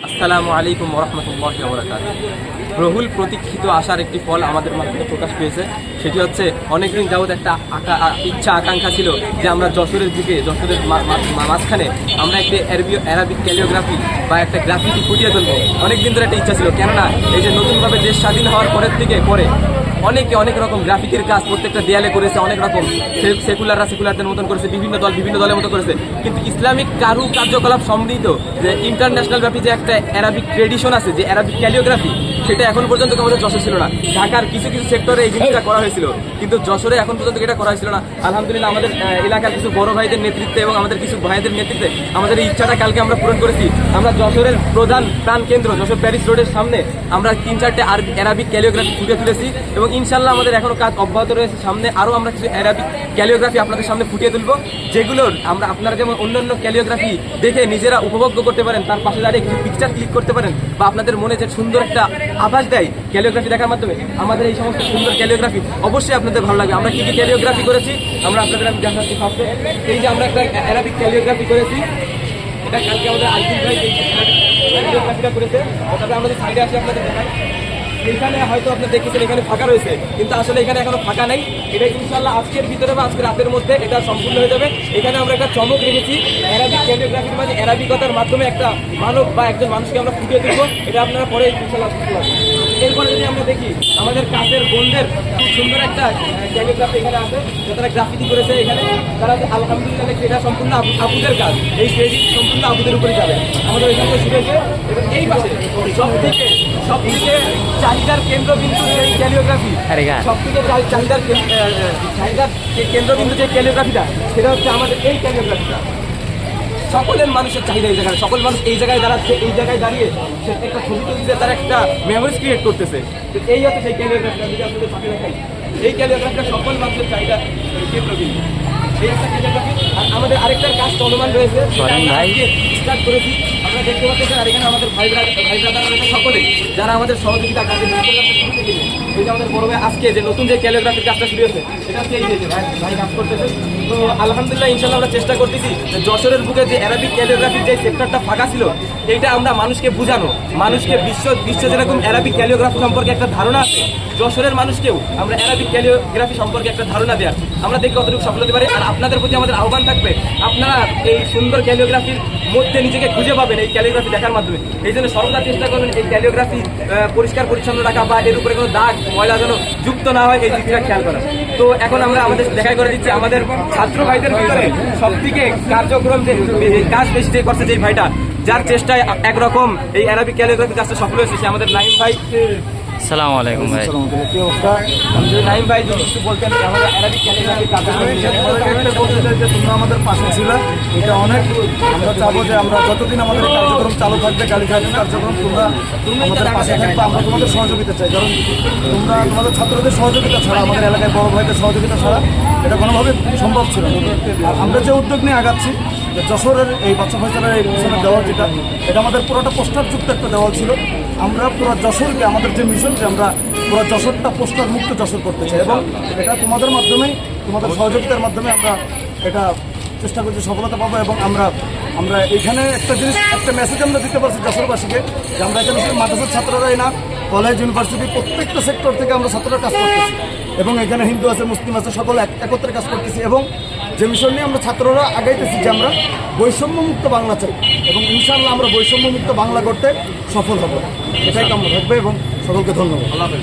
আসসালামু আলাইকুম ওরহমতুল্লাহি ওয়া বারাকাতুহু। বহুল প্রতীক্ষিত আশার একটি ফল আমাদের মাঝে প্রকাশ পেয়েছে। সেটি হচ্ছে অনেকদিন যাবৎ একটা ইচ্ছা আকাঙ্ক্ষা ছিল যে আমরা যশোরের দিকে, যশোরের মাঝখানে আমরা একটি অ্যারাবিক ক্যালিওগ্রাফি বা একটা গ্রাফিটি ফুটিয়ে তুলবো। অনেকদিন ধরে একটা ইচ্ছা ছিল, কেননা এই যে নতুনভাবে দেশ স্বাধীন হওয়ার পরের থেকে অনেকে অনেক রকম গ্রাফিকের কাজ প্রত্যেকটা দেয়ালে করেছে, অনেক রকম সেকুলারদের মতন করেছে, বিভিন্ন দলের মতো করেছে। কিন্তু ইসলামিক কার্যকলাপ সমৃদ্ধ যে ইন্টারন্যাশনাল ব্যাপী যে একটা অ্যারাবিক ট্রেডিশন আছে, যে অ্যারাবিক ক্যালিওগ্রাফি, সেটা এখন পর্যন্ত আমাদের যশোর ছিল না। ঢাকার কিছু সেক্টরে এই জিনিসটা করা হয়েছিল, কিন্তু যশোরে এখন পর্যন্ত এটা করা হয়েছিল না। আলহামদুলিল্লাহ আমাদের এলাকার কিছু বড় ভাইদের নেতৃত্বে এবং আমাদের কিছু ভাইদের নেতৃত্বে আমাদের এই ইচ্ছাটা কালকে আমরা পূরণ করেছি। আমরা যশোরের প্রধান প্রাণ কেন্দ্র যশোর প্যারিস রোডের সামনে আমরা 3-4টে অ্যারাবিক ক্যালিওগ্রাফি ফুটে তুলেছি এবং ইনশাল্লাহ আমাদের এখনো কাজ অব্যাহত রয়েছে। সামনে আরও আমরা কিছু অ্যারাবিক ক্যালিওগ্রাফি আপনাদের সামনে ফুটিয়ে তুলবো, যেগুলোর আপনারা যেমন অন্যান্য ক্যালিওগ্রাফি দেখে নিজেরা উপভোগ করতে পারেন, তার পাশে দাঁড়িয়ে কিছু পিকচার ক্লিক করতে পারেন, বা আপনাদের মনে যে সুন্দর একটা আভাস দেয় ক্যালিওগ্রাফি দেখার মাধ্যমে, আমাদের এই সমস্ত সুন্দর ক্যালিওগ্রাফি অবশ্যই আপনাদের ভালো লাগবে। আমরা কি কি ক্যালিওগ্রাফি করেছি আমরা আপনাদের আমি দেখাচ্ছি। ফার্স্টে এই যে আমরা একটা অ্যারাবিক ক্যালিওগ্রাফি করেছি, এটা কালকে আমাদের আলফিন ভাই ক্যালিওগ্রাফিটা করেছে। তবে আমাদের সাইডে আসে আপনাদের দেখাই, এখানে হয়তো আপনি দেখেছেন এখানে ফাঁকা রয়েছে, কিন্তু আসলে এখানে এখনো ফাঁকা নাই। এটা ইনশাল্লাহ আজকের ভিতরে বা আজকে রাতের মধ্যে এটা সম্পূর্ণ হয়ে যাবে। এখানে আমরা একটা চমক রেখেছি অ্যারাবিক ক্যালিওগ্রাফির মাঝে, অ্যারাবিকতার মাধ্যমে একটা মানব বা একজন মানুষকে আমরা ফুটিয়ে তুলবো। এটা আপনারা পরে ইনশাল্লাহ বুঝতে পারবেন। এরপরে যদি আমরা দেখি আমাদের কাছের বোনদের খুব সুন্দর একটা ক্যালিওগ্রাফি এখানে আছে, যারা গ্রাফিতি করেছে এখানে, তারা আলহামদুলিল্লাহ এটা সম্পূর্ণ আপুদের কাজ, এই ক্রেডিট সম্পূর্ণ আপুদের উপরে যাবে। আমাদের এখানে শুনেছে এবং এই পাশে সবথেকে চাহিদার কেন্দ্রবিন্দু এই ক্যালিওগ্রাফি, সবথেকে চাহিদার কেন্দ্রবিন্দু যে ক্যালিওগ্রাফিটা, সেটা হচ্ছে আমাদের এই ক্যালিওগ্রাফিটা। সকলের মানুষের চাহিদা এই জায়গায়, সকল মানুষ এই জায়গায় দাঁড়াচ্ছে, এই জায়গায় দাঁড়িয়ে সে একটা ছবি তুলছে, তার একটা মেমোরিজ ক্রিয়েট করতেছে। তো এই হচ্ছে সেই ক্যালিওগ্রাফিটা। যদি আপনাদের সাথে দেখাই, এই ক্যালিওগ্রাফিটা সকল মানুষের চাহিদা কেন্দ্রবিন্দু, এই একটা ক্যালিওগ্রাফি। আর আমাদের আরেকটার কাজ চলমান রয়েছে, স্টার্ট করেছি, আপনারা দেখতে পাচ্ছেন। আর এখানে আমাদের ভাই ব্রাদার সকলে যারা আমাদের সহযোগিতা কাজে, এই যে আমাদের বড় ভাই আজকে যে নতুন যে ক্যালিওগ্রাফির কাজটা শুরু হয়েছে, এটা হচ্ছে এই যে ভাই কাজ করতেছে। তো আলহামদুলিল্লাহ ইনশাল্লাহ আমরা চেষ্টা করতেছি যশোরের বুকে যে অ্যারাবিক ক্যালিওগ্রাফির যে সেক্টরটা ফাঁকা ছিল, এইটা আমরা মানুষকে বুঝানো, মানুষকে বিশ্ব যেরকম অ্যারাবিক ক্যালিওগ্রাফি সম্পর্কে একটা ধারণা আছে, যশোরের মানুষকেও আমরা অ্যারাবিক ক্যালিওগ্রাফি সম্পর্কে একটা ধারণা দেওয়ার, আমরা দেখি কতটুকু সফল হতে পারি। আর আপনাদের প্রতি আমাদের আহ্বান থাকবে, আপনারা এই সুন্দর ক্যালিওগ্রাফির মধ্যে নিজেকে খুঁজে পাবেন এই ক্যালিওগ্রাফি দেখার মাধ্যমে। এই জন্য সর্বদা চেষ্টা করবেন এই ক্যালিওগ্রাফি পরিষ্কার পরিচ্ছন্ন রাখা, বা এর উপরে কোনো দাগ ময়লা যেন যুক্ত না হয়, এই দিকটা খেয়াল করা। তো এখন আমরা আমাদের দেখাই করে দিচ্ছি আমাদের ছাত্র ভাইদের ভিতরে সবথেকে কার্যক্রম যে কাজ বেশি যে করছে, যে ভাইটা যার চেষ্টায় একরকম এই অ্যারাবিক ক্যালিওগ্রাফি কাজটা সফল হয়েছে, সে আমাদের নাইম ভাই। আসসালামু আলাইকুম ভাই। কি অবস্থা? নাইম ভাই যদি কিছু বলতেন আমাদের অ্যারাবিক ক্যালিওগ্রাফির তোমরা আমাদের পাশে ছিল, এটা অনেক। আমরা চাবো যে আমরা যতদিন আমাদের কার্যক্রম চালু থাকবে, ক্যালিগ্রাফি কার্যক্রম, তোমরা আমাদের পাশে থাকবে। আমরা তোমাদের সহযোগিতা চাই, কারণ তোমরা তোমাদের ছাত্রদের সহযোগিতা ছাড়া, আমাদের এলাকায় বড় ভাইদের সহযোগিতা ছাড়া এটা কোনোভাবে সম্ভব ছিল না। আর আমরা যে উদ্যোগ নিয়ে আগাচ্ছি, যে যশোরের এই বাচ্চা ফয়সালের এই পিছনের দেওয়াল, এটা আমাদের পুরোটা পোস্টারযুক্ত একটা দেওয়াল ছিল। আমরা পুরো যশোরকে, আমাদের যে মিশন, যে আমরা পুরো যশোরটা পোস্টার মুক্ত যশোর করতে চাই, এবং এটা তোমাদের মাধ্যমেই, তোমাদের সহযোগিতার মাধ্যমে আমরা এটা চেষ্টা করছি, সফলতা পাবো। এবং আমরা এখানে একটা জিনিস, একটা মেসেজ আমরা দিতে পারছি যশোরবাসীকে, যে আমরা এখানে শুধু মাদ্রাসার ছাত্ররাই না, কলেজ, ইউনিভার্সিটি, প্রত্যেকটা সেক্টর থেকে আমরা ছাত্ররা কাজ করতেছি, এবং এখানে হিন্দু আছে, মুসলিম আছে, সকলে একত্রে কাজ করতেছি। এবং যে মিশন নিয়ে আমরা ছাত্ররা আগাইতেছি, যে আমরা বৈষম্যমুক্ত বাংলা চাই, এবং ইনশাআল্লাহ আমরা বৈষম্যমুক্ত বাংলা করতে সফল হব। এটাই কাম্য থাকবে, এবং সকলকে ধন্যবাদ। আল্লাহ হাফেজ।